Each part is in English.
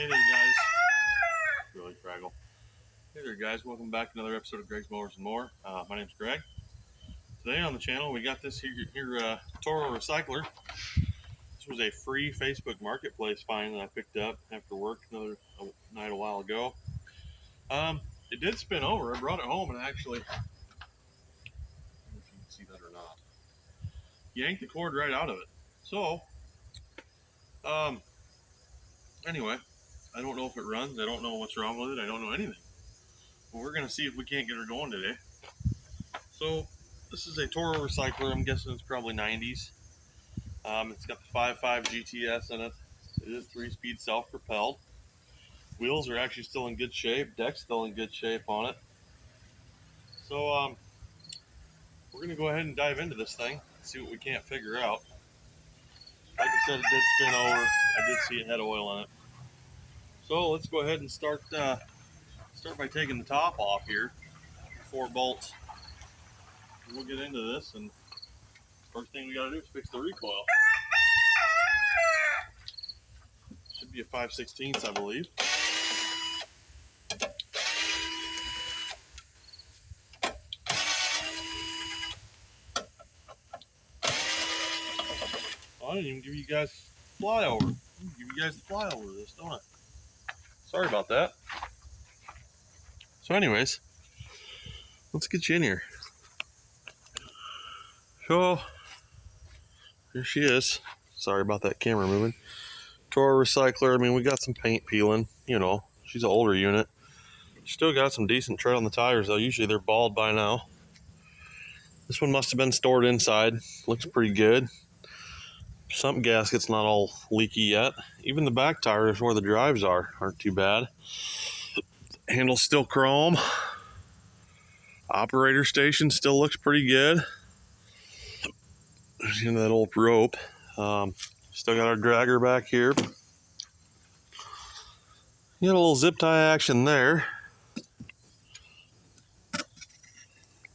Hey there, guys. Really fragile. Hey there, guys. Welcome back to another episode of Greg's Mowers and More. My name's Greg. Today on the channel, we got this here Toro recycler. This was a free Facebook Marketplace find that I picked up after work another night a while ago. It did spin over. I brought it home and actually, I don't know if you can see that or not, yanked the cord right out of it. So, anyway, I don't know if it runs. I don't know what's wrong with it. I don't know anything. But we're going to see if we can't get her going today. So, this is a Toro recycler. I'm guessing it's probably 90s. It's got the 5.5 GTS in it. It is 3-speed self-propelled. Wheels are actually still in good shape. Deck's still in good shape on it. So, we're going to go ahead and dive into this thing, see what we can't figure out. Like I said, it did spin over. I did see it had oil in it. So let's go ahead and start by taking the top off here. 4 bolts. And we'll get into this, and first thing we got to do is fix the recoil. Should be a 5/16, I believe. I didn't even give you guys flyover. Give you guys the flyover of this, don't I? Sorry about that. So anyways, let's get you in here. So, here she is. Sorry about that camera moving. Toro recycler. I mean, we got some paint peeling. You know, she's an older unit. Still got some decent tread on the tires, though. Usually they're bald by now. This one must have been stored inside. Looks pretty good. Some gasket's not all leaky yet. Even the back tires where the drives aren't too bad. Handle's still chrome. Operator station still looks pretty good. There's that old rope. Still got our dragger back here. Got a little zip tie action there. A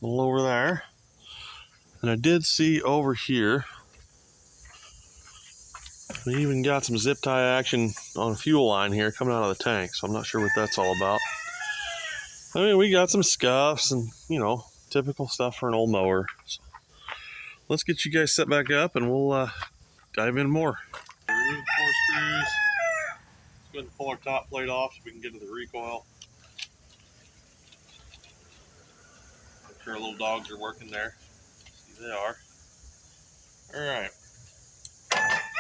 little over there. And I did see over here, we even got some zip tie action on a fuel line here coming out of the tank, so I'm not sure what that's all about. I mean, we got some scuffs and, you know, typical stuff for an old mower. So let's get you guys set back up and we'll dive in more. Remove the 4 screws. Let's go ahead and pull our top plate off so we can get to the recoil. Make sure our little dogs are working there. See, they are. Alright.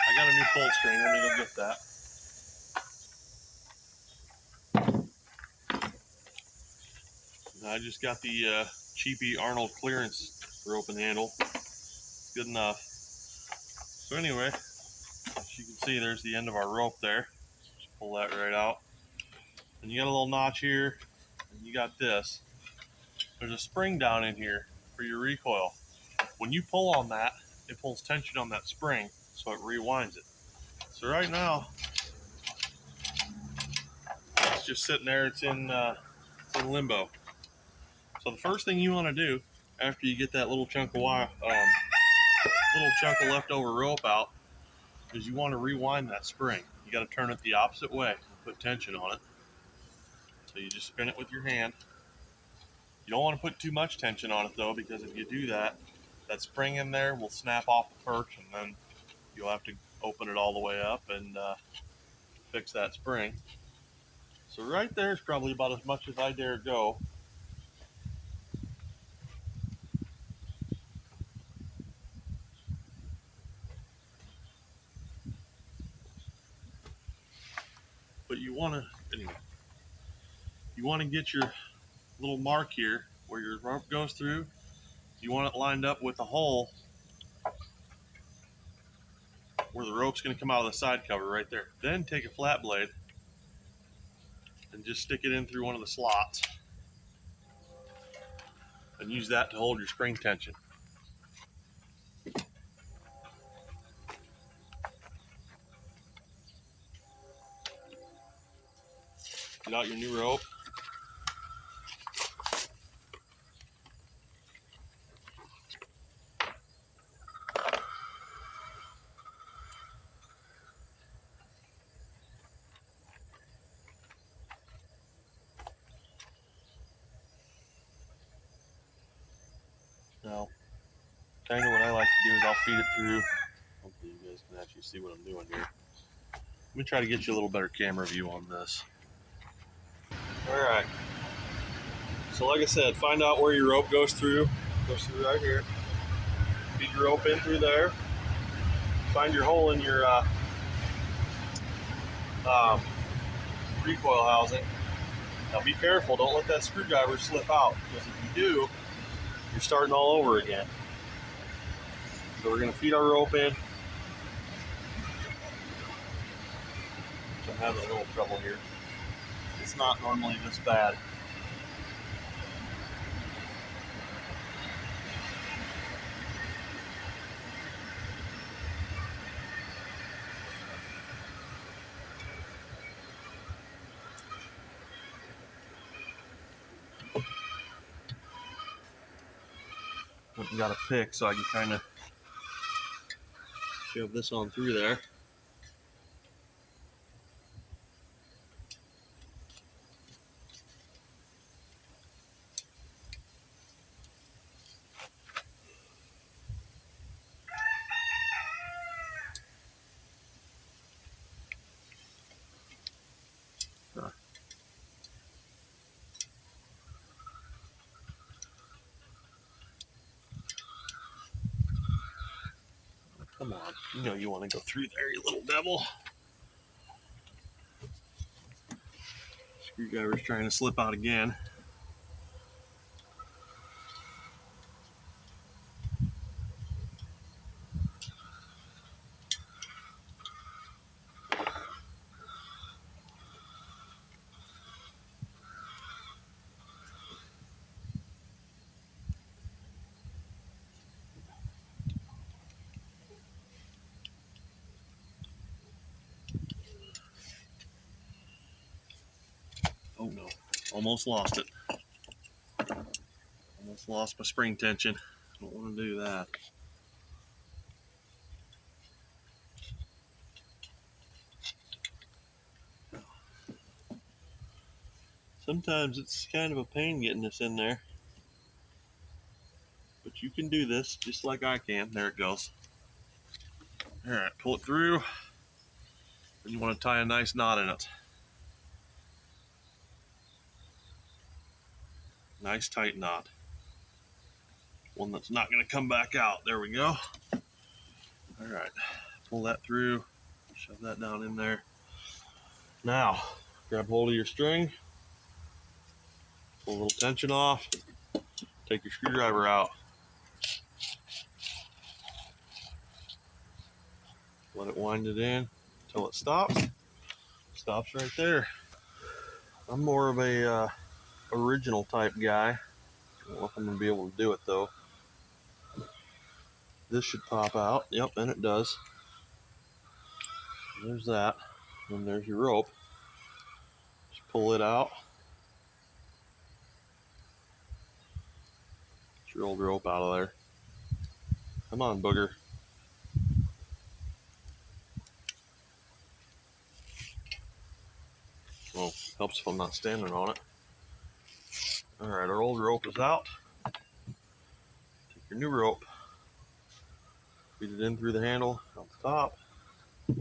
I got a new pull string. Let me go get that. I just got the cheapy Arnold clearance rope and handle. It's good enough. So anyway, as you can see, there's the end of our rope there. Just pull that right out. And you got a little notch here, and you got this. There's a spring down in here for your recoil. When you pull on that, it pulls tension on that spring, so it rewinds it. So right now, it's just sitting there. It's in limbo. So the first thing you want to do after you get that little chunk of wire, leftover rope out, is you want to rewind that spring. You got to turn it the opposite way and put tension on it. So you just spin it with your hand. You don't want to put too much tension on it though, because if you do that, that spring in there will snap off the perch, and then you'll have to open it all the way up and fix that spring. So right there is probably about as much as I dare go. But you want to get your little mark here where your rope goes through. You want it lined up with a hole where the rope's going to come out of the side cover right there. Then take a flat blade and just stick it in through one of the slots and use that to hold your spring tension. Get out your new rope. feed it through. Hopefully you guys can actually see what I'm doing here. Let me try to get you a little better camera view on this. Alright. So like I said, find out where your rope goes through. Goes through right here. Feed your rope in through there. Find your hole in your recoil housing. Now be careful, don't let that screwdriver slip out, because if you do, you're starting all over again. So we're going to feed our rope in. I'm having a little trouble here. It's not normally this bad. Went and got a pick so I can kind of shove this on through there. Come on, you know you want to go through there, you little devil. Screwdriver's trying to slip out again. Oh no, almost lost it. Almost lost my spring tension. Don't want to do that. Sometimes it's kind of a pain getting this in there. But you can do this just like I can. There it goes. Alright, pull it through. And you want to tie a nice knot in it. Nice tight knot. One that's not going to come back out. There we go. Alright, pull that through. Shove that down in there. Now, grab hold of your string. Pull a little tension off. Take your screwdriver out. Let it wind it in until it stops. Stops right there. I'm more of a original type guy. I don't know if I'm going to be able to do it though. This should pop out. Yep, and it does. There's that. And there's your rope. Just pull it out. Get your old rope out of there. Come on, booger. Well, helps if I'm not standing on it. Alright, our old rope is out. Take your new rope. Feed it in through the handle out the top. So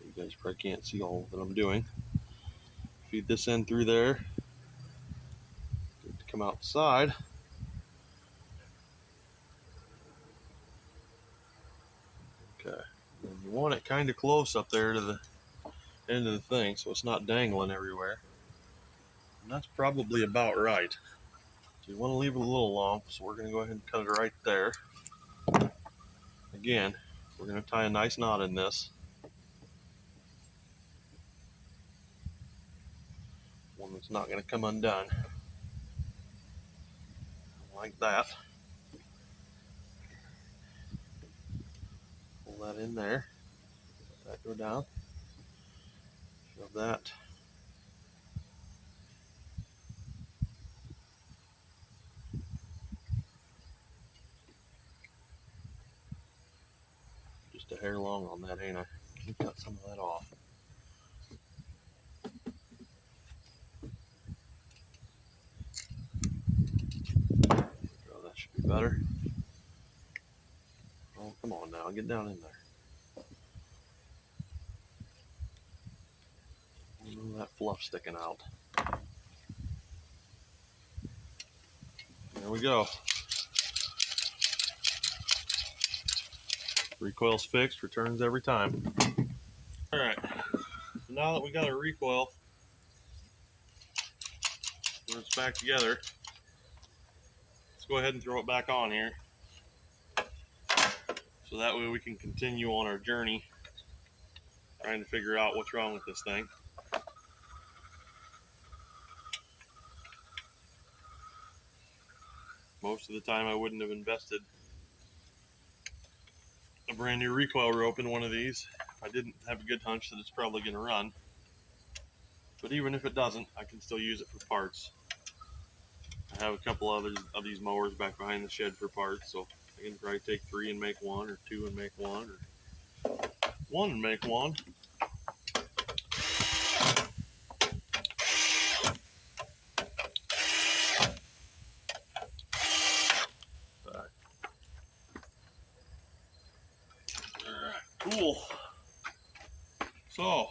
you guys probably can't see all that I'm doing. Feed this in through there. Get it to come out the side. Okay. And you want it kind of close up there to the end of the thing so it's not dangling everywhere. And that's probably about right. So you want to leave it a little long, so we're going to go ahead and cut it right there. Again, we're going to tie a nice knot in this. One that's not going to come undone. Like that. Pull that in there. Let that go down. Shove that. Just a hair long on that, ain't I? Can you cut some of that off? Oh, that should be better. Oh, come on now, get down in there. That fluff sticking out. There we go. Recoil's fixed, returns every time. Alright, so now that we got our recoil where it's back together, let's go ahead and throw it back on here. So that way we can continue on our journey trying to figure out what's wrong with this thing. Most of the time I wouldn't have invested a brand new recoil rope in one of these if I didn't have a good hunch that it's probably going to run. But even if it doesn't, I can still use it for parts. I have a couple others of these mowers back behind the shed for parts, so I can probably take 3 and make 1, or 2 and make 1, or 1 and make 1. Alright, cool. So,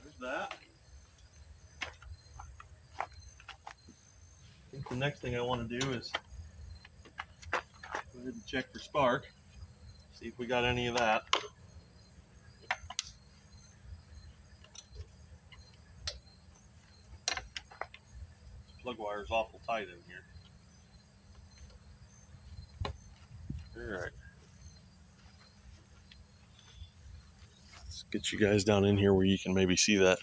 there's that. I think the next thing I want to do is go ahead and check for spark, see if we got any of that. This plug wire is awful tight in here. Alright. Let's get you guys down in here where you can maybe see that.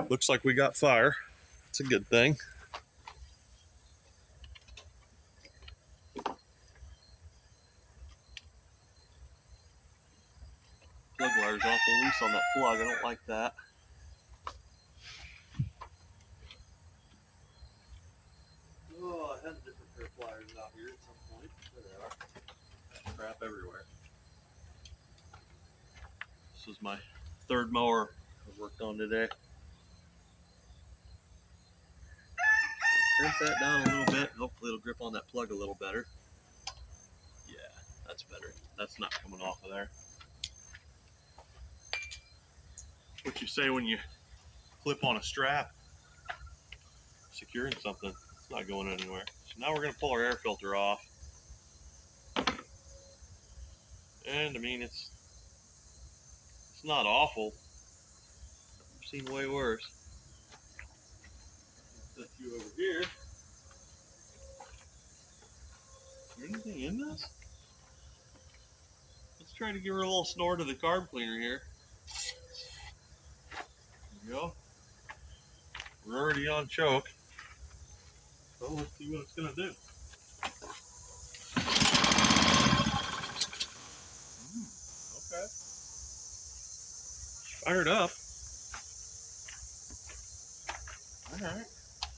Looks like we got fire. It's a good thing. Plug wire's awful loose on that plug. I don't like that. Oh, I had a different pair of pliers out here at some point. There they are. Crap everywhere. This is my third mower I've worked on today. Crimp that down a little bit. Hopefully it'll grip on that plug a little better. Yeah, that's better. That's not coming off of there. What you say when you clip on a strap, securing something, it's not going anywhere. So now we're going to pull our air filter off. And I mean, it's not awful. I've seen way worse. Set you over here. Is there anything in this? Let's try to give her a little snort of the carb cleaner here. There we go. We're already on choke. So let's see what it's going to do. Okay. Fired up. Alright.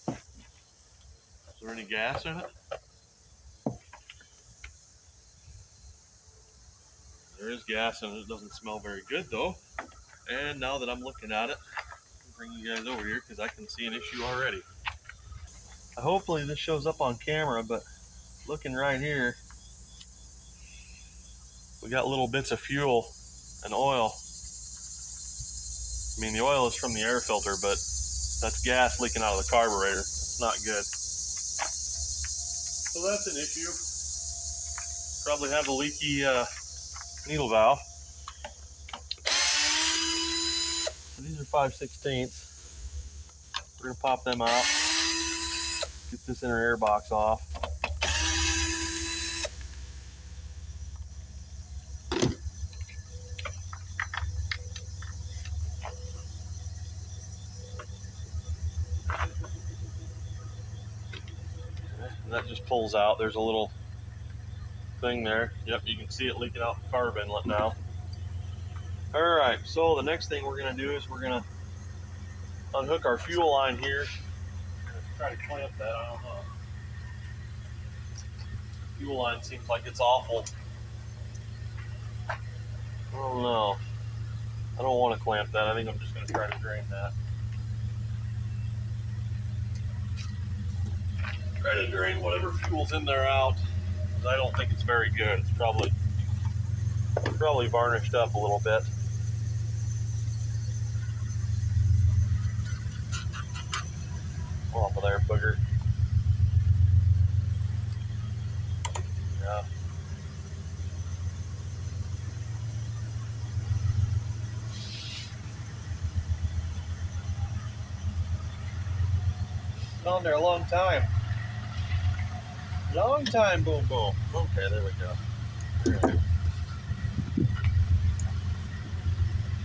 Is there any gas in it? There is gas in it. It doesn't smell very good though. And now that I'm looking at it, I'll bring you guys over here because I can see an issue already. Hopefully this shows up on camera, but looking right here, we got little bits of fuel and oil. I mean, the oil is from the air filter, but that's gas leaking out of the carburetor. It's not good. So that's an issue. Probably have a leaky needle valve. So these are 5/16. We're gonna pop them out. Get this inner air box off. And that just pulls out. There's a little thing there. Yep, you can see it leaking out the carb inlet now. Alright, so the next thing we're going to do is we're going to unhook our fuel line here. Try to clamp that, I don't know. The fuel line seems like it's awful. I don't know. I don't want to clamp that. I think I'm just going to try to drain that. Try to drain whatever fuel's in there out. I don't think it's very good. It's probably varnished up a little bit. Off of there, booger. Yeah. Been on there a long time. Long time, boom, boom. Okay, there we go. Right.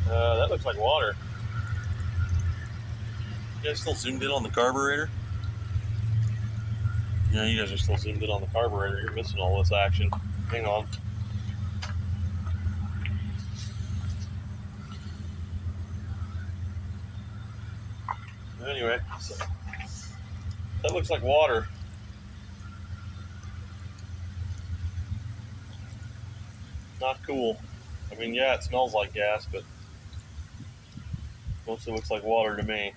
That looks like water. You guys still zoomed in on the carburetor? Yeah, you guys are still zoomed in on the carburetor. You're missing all this action. Hang on. Anyway, so that looks like water. Not cool. I mean, yeah, it smells like gas, but mostly looks like water to me.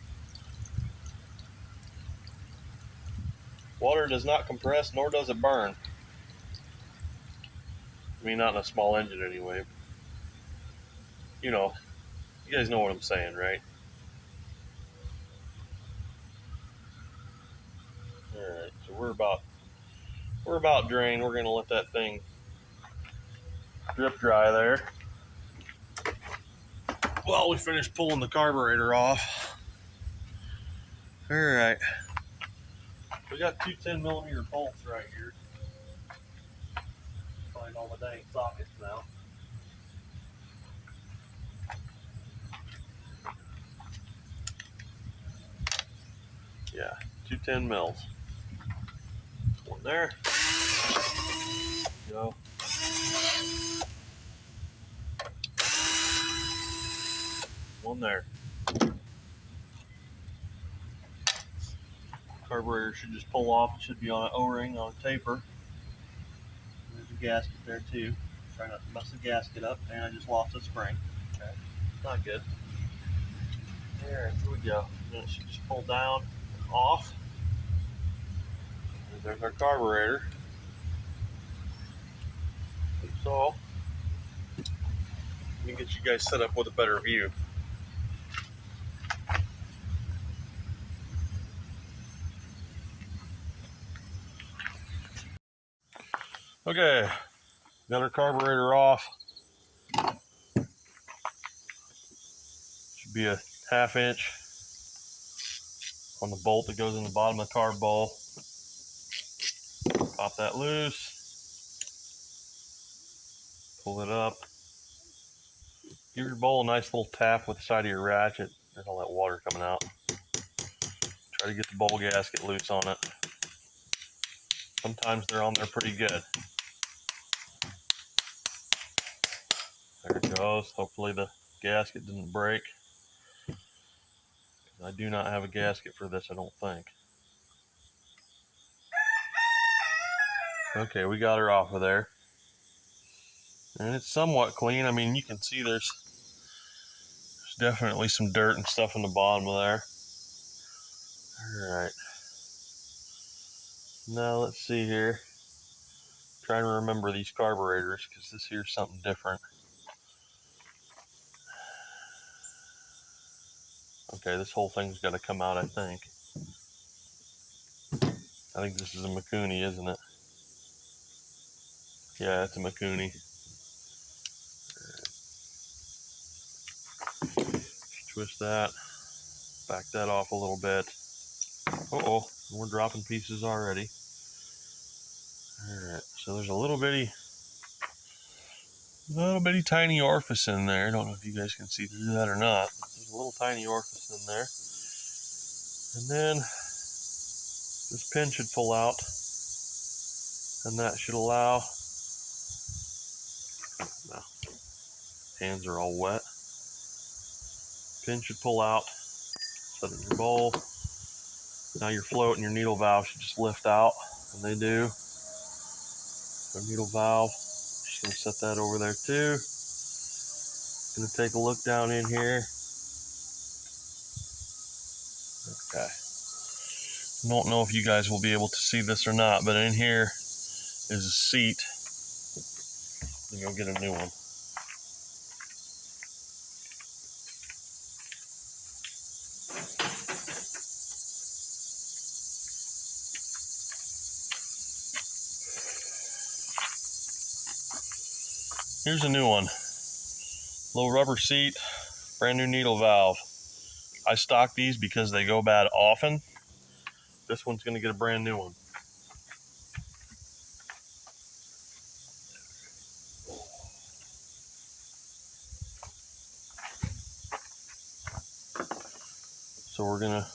Water does not compress, nor does it burn. I mean, not in a small engine anyway. You know, you guys know what I'm saying, right? Alright, so we're about drained. We're gonna let that thing drip dry there while we finish pulling the carburetor off. Alright. We got two 10mm bolts right here. Find all the dang sockets now. Yeah, two 10mm. One there. Go. One there. Carburetor should just pull off. It should be on an O-ring, on a taper. There's a gasket there too. Try not to mess the gasket up, and I just lost a spring. Okay, not good. There we go. And it should just pull down, off. And there's our carburetor. So, let me get you guys set up with a better view. Okay, got our carburetor off. Should be a 1/2 inch on the bolt that goes in the bottom of the carb bowl. Pop that loose. Pull it up. Give your bowl a nice little tap with the side of your ratchet. There's all that water coming out. Try to get the bowl gasket loose on it. Sometimes they're on there pretty good. There it goes. Hopefully the gasket didn't break. I do not have a gasket for this, I don't think. Okay, we got her off of there. And it's somewhat clean. I mean, you can see there's definitely some dirt and stuff in the bottom of there. Alright. Now let's see here. Trying to remember these carburetors because this here's something different. Okay, this whole thing's got to come out, I think. I think this is a Mikuni, isn't it? Yeah, it's a Mikuni. Twist that. Back that off a little bit. Uh-oh, we're dropping pieces already. Alright, so there's a little bitty tiny orifice in there. I don't know if you guys can see through that or not. There's a little tiny orifice in there. And then this pin should pull out. And that should allow... No, hands are all wet. Pin should pull out. Set it in your bowl. Now your float and your needle valve should just lift out. And they do. So needle valve. Just going to set that over there too. Gonna take a look down in here. Okay. Don't know if you guys will be able to see this or not, but in here is a seat. Let me go get a new one. Here's a new one. Little rubber seat, brand new needle valve. I stock these because they go bad often. This one's gonna get a brand new one. So we're gonna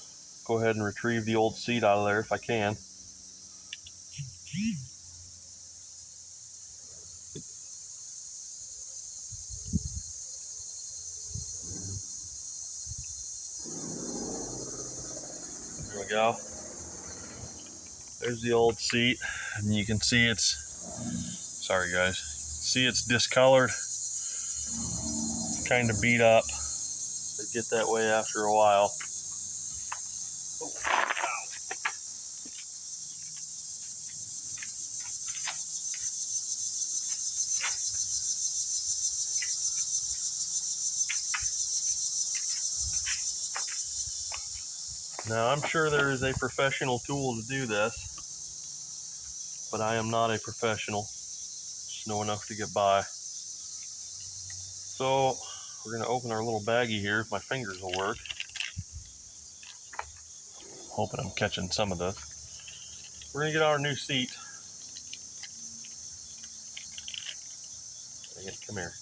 go ahead and retrieve the old seat out of there if I can. There we go. There's the old seat, and you can see sorry guys, see it's discolored, kind of beat up. They get that way after a while. Now I'm sure there is a professional tool to do this, but I am not a professional. Just know enough to get by. So we're gonna open our little baggie here if my fingers will work. Hoping I'm catching some of this. We're gonna get our new seat. Come here.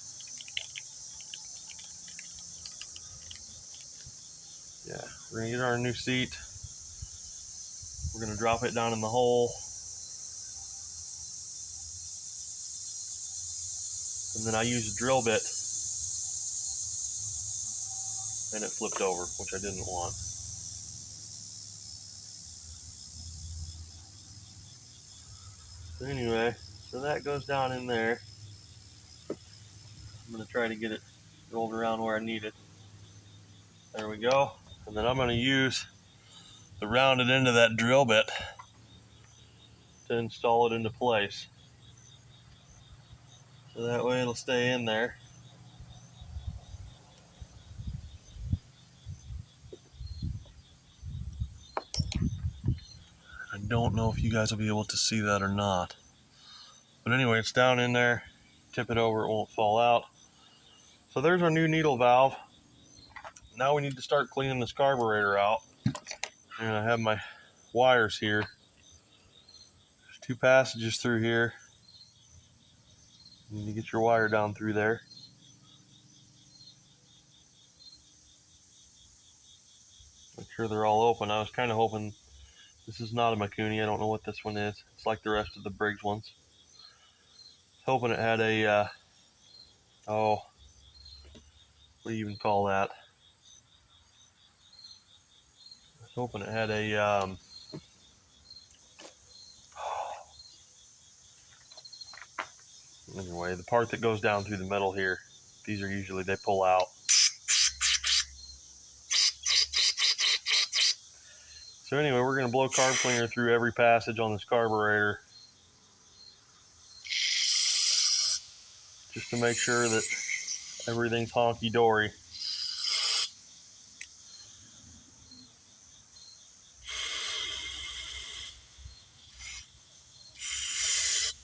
Yeah, we're gonna get our new seat. We're gonna drop it down in the hole. And then I used a drill bit and it flipped over, which I didn't want. So anyway, so that goes down in there. I'm gonna try to get it rolled around where I need it. There we go. And then I'm gonna use the rounded end of that drill bit to install it into place. So that way it'll stay in there. I don't know if you guys will be able to see that or not. But anyway, it's down in there. Tip it over, it won't fall out. So there's our new needle valve. Now we need to start cleaning this carburetor out. And I have my wires here. There's 2 passages through here. You need to get your wire down through there. Make sure they're all open. I was kind of hoping, this is not a Makuni, I don't know what this one is. It's like the rest of the Briggs ones. Hoping it had a, what do you even call that? I was hoping it had a, anyway, the part that goes down through the middle here. These are usually, they pull out. So anyway, we're going to blow carb cleaner through every passage on this carburetor, just to make sure that everything's honky-dory.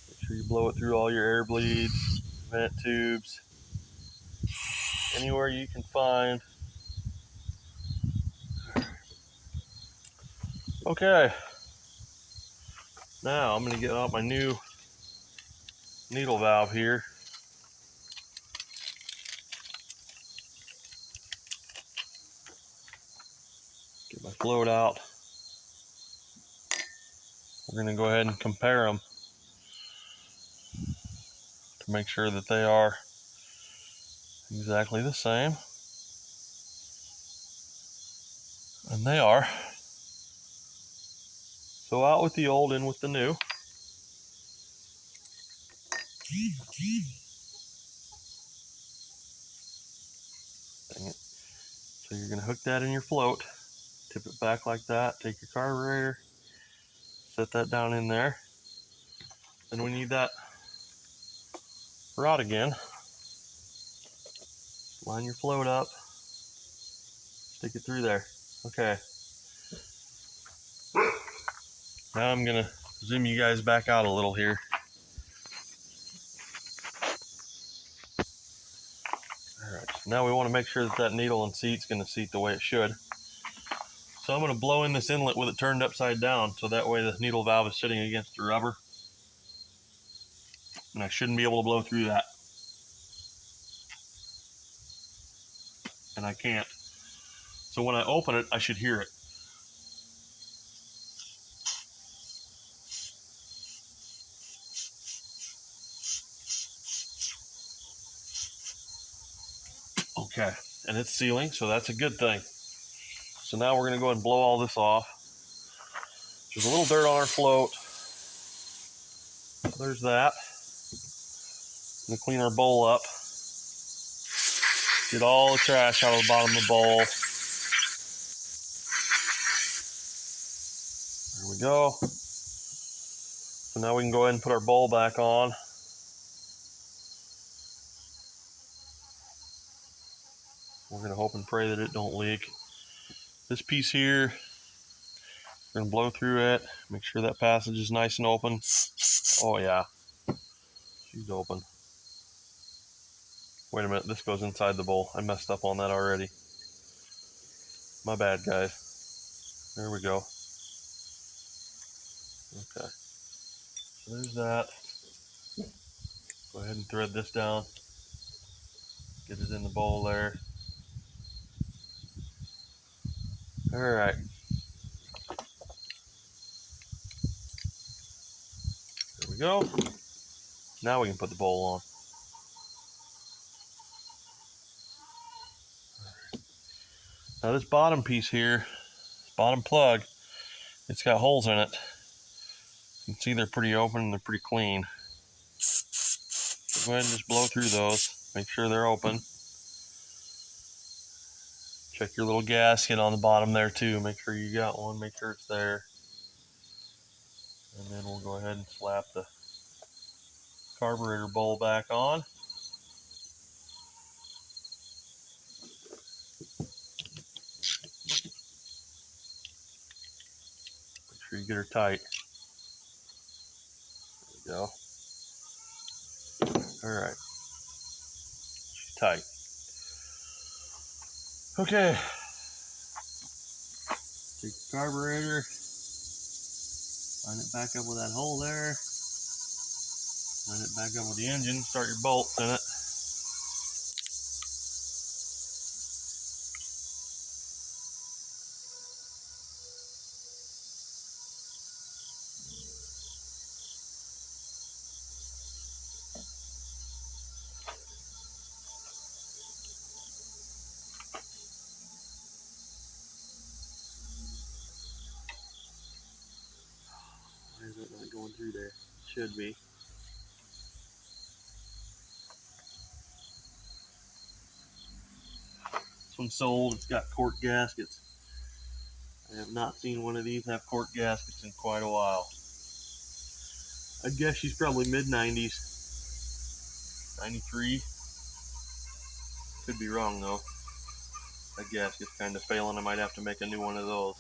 Make sure you blow it through all your air bleeds, vent tubes, anywhere you can find. Okay, now I'm going to get out my new needle valve here. Get my float out. We're going to go ahead and compare them to make sure that they are exactly the same. And they are. So out with the old, in with the new. So you're gonna hook that in your float, tip it back like that, take your carburetor, set that down in there. Then we need that rod again. Line your float up, stick it through there. Okay. Now I'm gonna zoom you guys back out a little here. Alright, now we want to make sure that that needle and seat's gonna seat the way it should. So I'm gonna blow in this inlet with it turned upside down, so that way the needle valve is sitting against the rubber. And I shouldn't be able to blow through that. And I can't. So when I open it, I should hear it. Okay, and it's sealing, so that's a good thing. So now we're gonna go ahead and blow all this off. There's a little dirt on our float. There's that. I'm gonna clean our bowl up. Get all the trash out of the bottom of the bowl. There we go. So now we can go ahead and put our bowl back on. We're gonna hope and pray that it don't leak. This piece here, we're gonna blow through it, make sure that passage is nice and open. Oh yeah, she's open. Wait a minute, this goes inside the bowl. I messed up on that already. My bad, guys. There we go. Okay, so there's that. Go ahead and thread this down. Get it in the bowl there. All right. There we go. Now we can put the bowl on. Now this bottom piece here, this bottom plug, it's got holes in it. You can see they're pretty open and they're pretty clean. So go ahead and just blow through those. Make sure they're open. Check your little gasket on the bottom there too. Make sure you got one. Make sure it's there. And then we'll go ahead and slap the carburetor bowl back on. Make sure you get her tight. There we go. Alright. She's tight. Okay. Take the carburetor. Line it back up with that hole there. Line it back up with the engine. Start your bolts in it. Why is it not going through there? It should be. This one's sold. It's got cork gaskets. I have not seen one of these have cork gaskets in quite a while. I'd guess she's probably mid-90s. 93. Could be wrong though. That gasket's kind of failing. I might have to make a new one of those.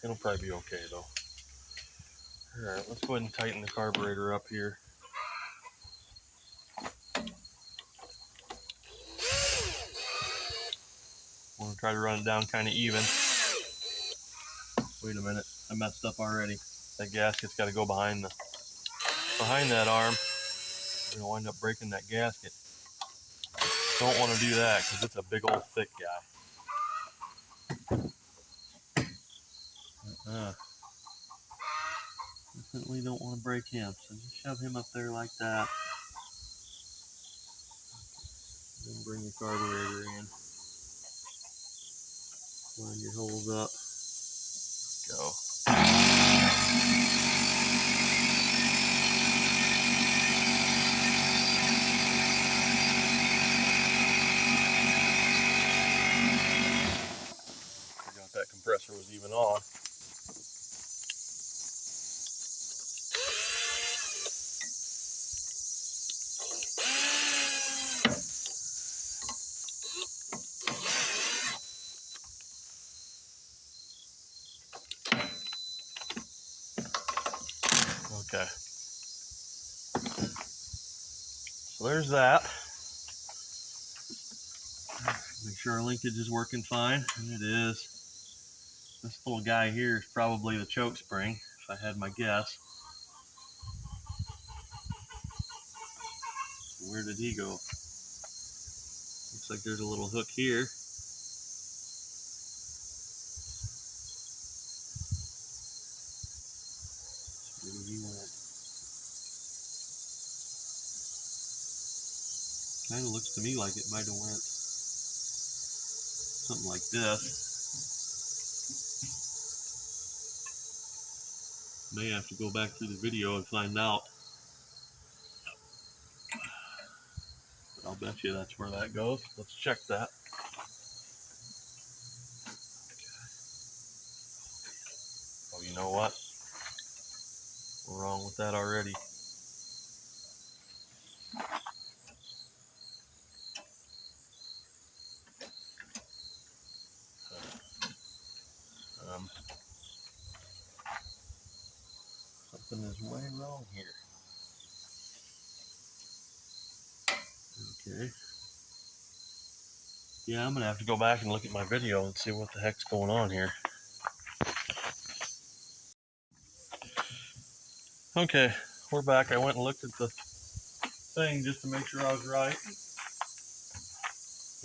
It'll probably be okay though. Alright, let's go ahead and tighten the carburetor up here. I'm gonna try to run it down kind of even. Wait a minute, I messed up already. That gasket's got to go behind that arm. We're gonna wind up breaking that gasket. Don't want to do that because it's a big old thick guy. Definitely don't want to break him, so just shove him up there like that. Then bring your carburetor in. Line your holes up. Go. Okay. So there's that. Make sure our linkage is working fine, and it is. This little guy here is probably the choke spring, if I had my guess. Where did he go? Looks like there's a little hook here. Where he went? Kind of looks to me like it might have went something like this. May have to go back through the video and find out. But I'll bet you that's where that goes. Let's check that. Oh, you know what? We're wrong with that already. Something is way wrong here. Okay. Yeah, I'm gonna have to go back and look at my video and see what the heck's going on here. Okay, we're back. I went and looked at the thing just to make sure I was right.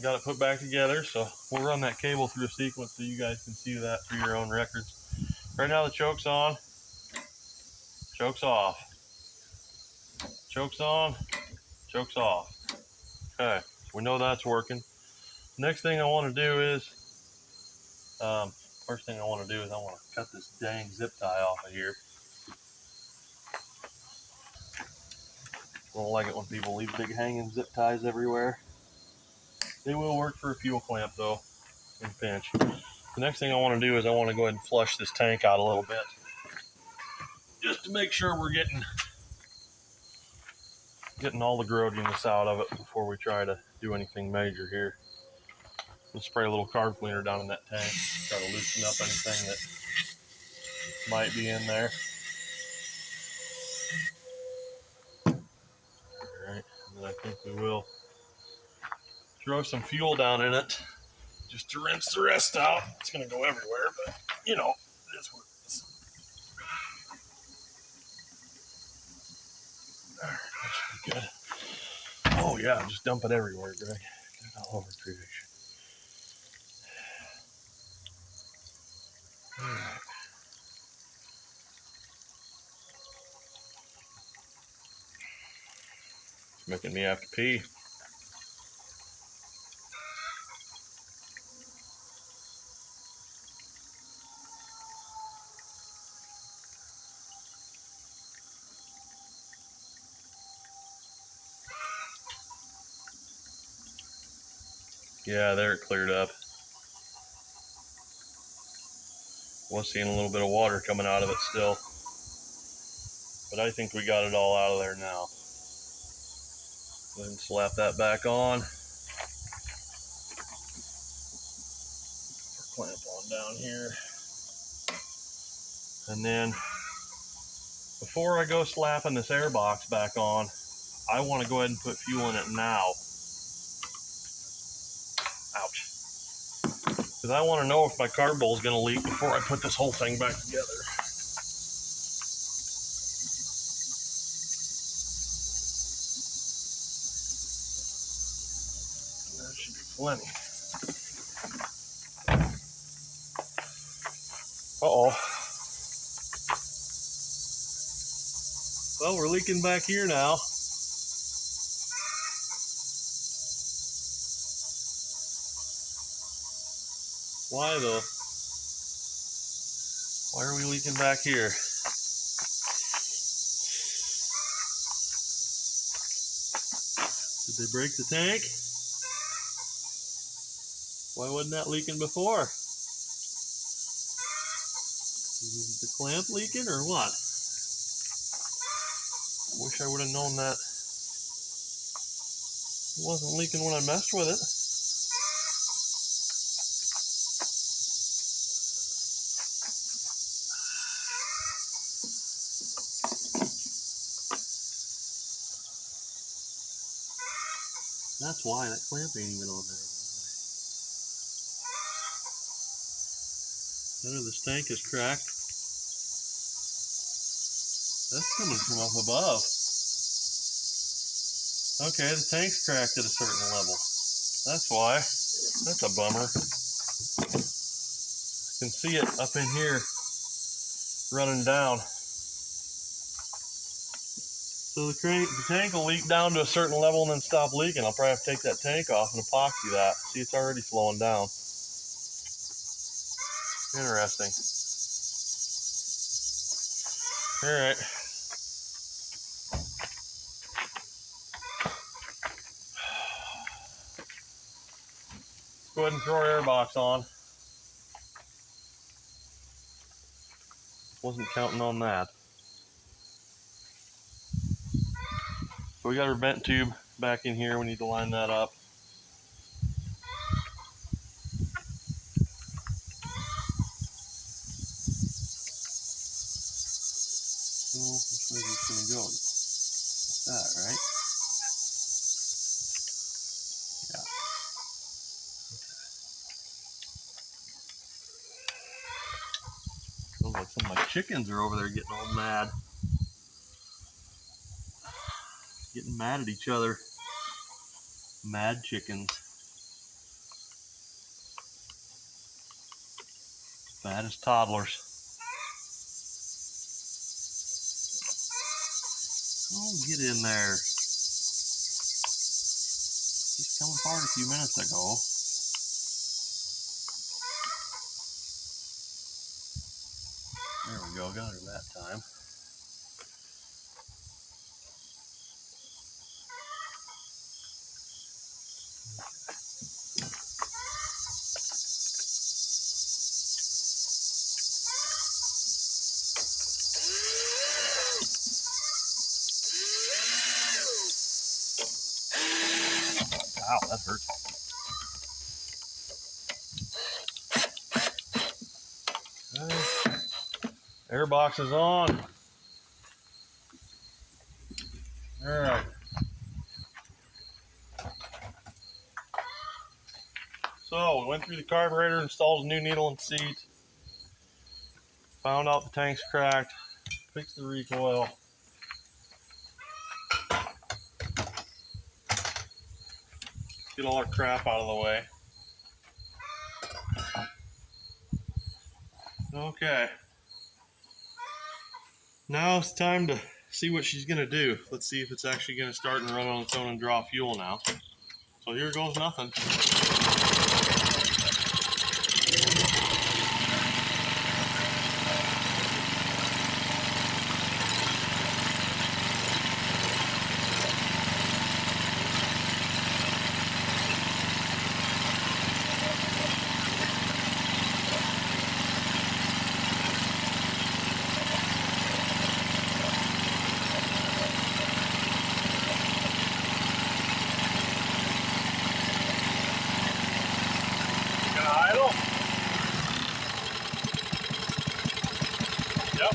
Got it put back together, so we'll run that cable through a sequence so you guys can see that through your own records. Right now the choke's on, choke's off. Choke's on, choke's off. Okay, we know that's working. Next thing I want to do is, first thing I want to do is I want to cut this dang zip tie off of here. I don't like it when people leave big hanging zip ties everywhere. They will work for a fuel clamp though, in a pinch. The next thing I want to do is I want to go ahead and flush this tank out a little bit, just to make sure we're getting all the growdiness out of it before we try to do anything major here. We'll spray a little carb cleaner down in that tank, try to loosen up anything that might be in there. Alright, and then I think we will throw some fuel down in it just to rinse the rest out. It's going to go everywhere, but you know, it is what it is. Alright, that should be good. Oh yeah, just dump it everywhere, Greg. Get it all over creation. Alright. It's making me have to pee. Yeah, there it cleared up. Was seeing a little bit of water coming out of it still, but I think we got it all out of there now. Go ahead and slap that back on. Clamp on down here. And then before I go slapping this air box back on, I want to go ahead and put fuel in it now. Ouch. Because I want to know if my carb bowl is going to leak before I put this whole thing back together. That should be plenty. Uh-oh. Well, we're leaking back here now. Why though? Why are we leaking back here? Did they break the tank? Why wasn't that leaking before? Is the clamp leaking or what? Wish I would have known that it wasn't leaking when I messed with it. That's why that clamp ain't even on there. None of this tank is cracked. That's coming from up above. Okay, the tank's cracked at a certain level. That's why. That's a bummer. I can see it up in here running down. So the tank will leak down to a certain level and then stop leaking. I'll probably have to take that tank off and epoxy that. See, it's already slowing down. Interesting. All right. Let's go ahead and throw our air box on. Wasn't counting on that. So we got our vent tube back in here. We need to line that up. So which way is it gonna go? Like that, right? Yeah. Feels like some of my chickens are over there getting all mad. Getting mad at each other. Mad chickens. Bad as toddlers. Oh, get in there. He's coming apart a few minutes ago. There we go, got her that time. Ow, that hurt. Okay. Air box is on. All right. So we went through the carburetor, installed a new needle and seat, found out the tank's cracked, fixed the recoil. Get all our crap out of the way. Okay. Now it's time to see what she's gonna do. Let's see if it's actually gonna start and run on its own and draw fuel now. So here goes nothing. Idle? Yep.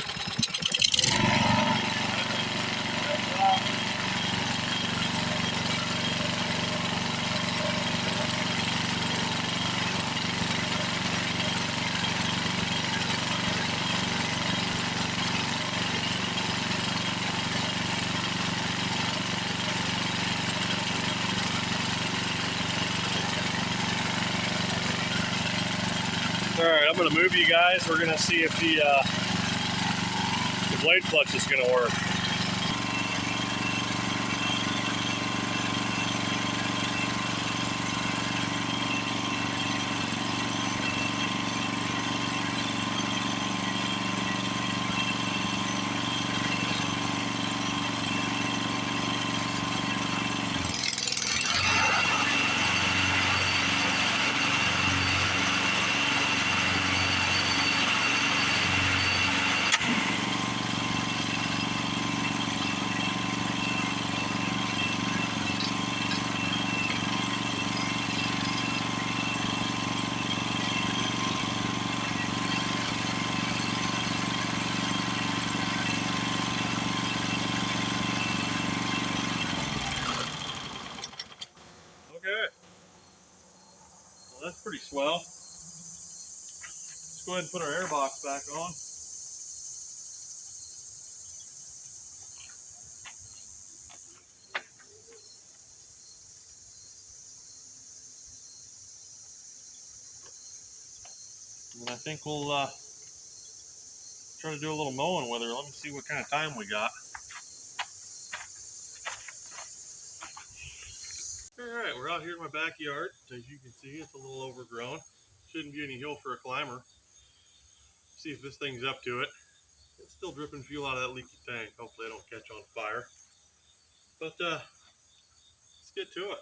Alright, I'm going to move you guys. We're going to see if the blade clutch is going to work. well. Let's go ahead and put our air box back on. And I think we'll try to do a little mowing with her. Let me see what kind of time we got. Alright, we're out here in my backyard. As you can see, it's a little overgrown. Shouldn't be any hill for a climber. See if this thing's up to it. It's still dripping fuel out of that leaky tank. Hopefully I don't catch on fire. But let's get to it.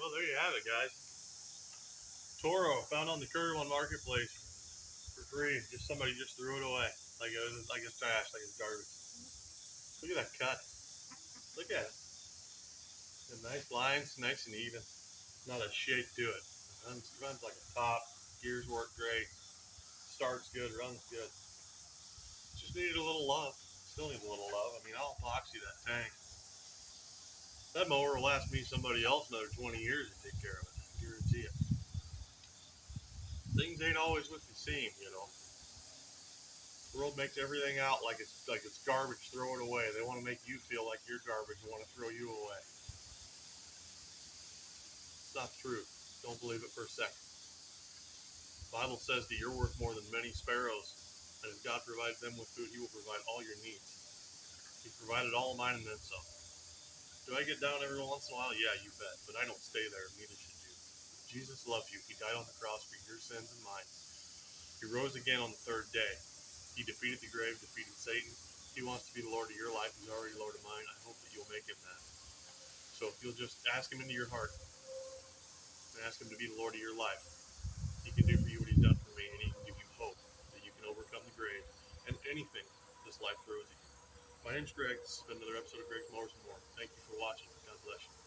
Well, there you have it, guys. Toro, found on the Carburetor marketplace for free. Somebody just threw it away like it's trash, like it's garbage. Look at that cut. Look at it. The nice lines, nice and even. Not a shake to it. Runs like a top. Gears work great. Starts good. Runs good. Just needed a little love. Still needs a little love. I mean, I'll epoxy that tank. That mower will last me somebody else another 20 years to take care of it. I guarantee it. Things ain't always what they seem, you know. The world makes everything out like it's garbage. Throw it away. They want to make you feel like you're garbage and want to throw you away. It's not true. Don't believe it for a second. The Bible says that you're worth more than many sparrows, and if God provides them with food, He will provide all your needs. He provided all of mine and then some. Do I get down every once in a while? Yeah, you bet. But I don't stay there. Neither should you. Jesus loves you. He died on the cross for your sins and mine. He rose again on the third day. He defeated the grave, defeated Satan. He wants to be the Lord of your life. He's already Lord of mine. I hope that you'll make Him that. So if you'll just ask Him into your heart and ask Him to be the Lord of your life, He can do for you what He's done for me, and He can give you hope that you can overcome the grave and anything this life throws at you. My name's Greg. This has been another episode of Greg's Mowers and More. Thank you for watching. God bless you.